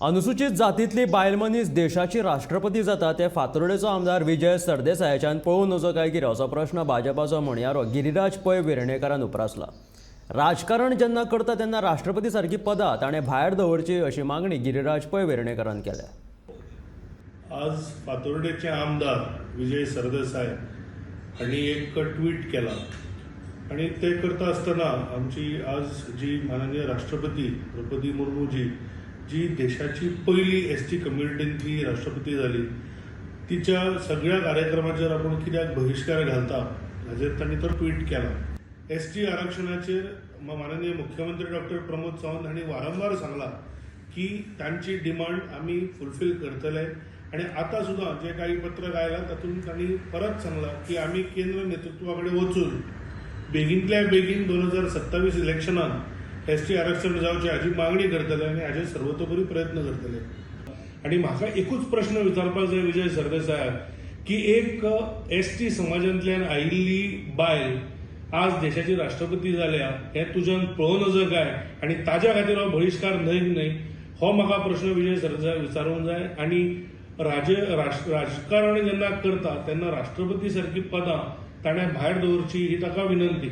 अनुसूचित जातींतली बायल मनीस देशाची राष्ट्रपती जाता ते फातोर्डेचो आमदार विजय सरदेसायाच्यान पळोवन नजो काय कितें असो प्रश्न भाजपाचो म्हणयारो गिरिराज पै वेर्णेकारान उप्रासला। राजकारण जेन्ना करता तेन्ना राष्ट्रपती सारकी पदां ताणें भायर दवरची अशी मागणी गिरिराज पै वेर्णेकारान केल्या। आज फातोर्डेचे आमदार विजय सरदेसाय हांणी एक ट्वीट केला आणि ते करता आसतना आमची आज जी माननीय राष्ट्रपती द्रौपदी मुर्मू जी देशाची पहिली एसटी कम्युनिटींतली राष्ट्रपती जाली, तिच्या सगळ्या कार्यक्रमाचेर आपण कित्याक बहिष्कार घालता हाचेर तांणी तो ट्वीट केला। एसटी आरक्षणाचेर माननीय मुख्यमंत्री डॉक्टर प्रमोद सावंत हांणी वारंवार सांगला की तांची डिमांड आमी फुलफील करतले आणि आता सुद्धा जे काही पत्रक आयला तातूंत तांणी परत सांगला की आमी केंद्र नेतृत्वा कडेन वचून बेगींतल्या बेगीन 2027 इलेक्शनात एसटी आरक्षण जावचें हाची मागणी करतले आनी हाचे सर्वतोपरी प्रयत्न करतले। आणि म्हाका एकूच प्रश्न विचारपाक जाय विजय सरदेसायाक की एक एसटी समाजांतल्यान आयिल्ली बायल आज देशाची राष्ट्रपती जाल्या हें तुज्यान पळोवन नजो काय आनी ताज्या खातीर हो बहिष्कार न्हय हो म्हाका प्रश्न विजय सरदेसायाक विचारूंक जाय। आनी राजकारण जेन्ना करता तेन्ना राष्ट्रपती सारकी पदां ताणें भायर दवरची ही ताका विनंती।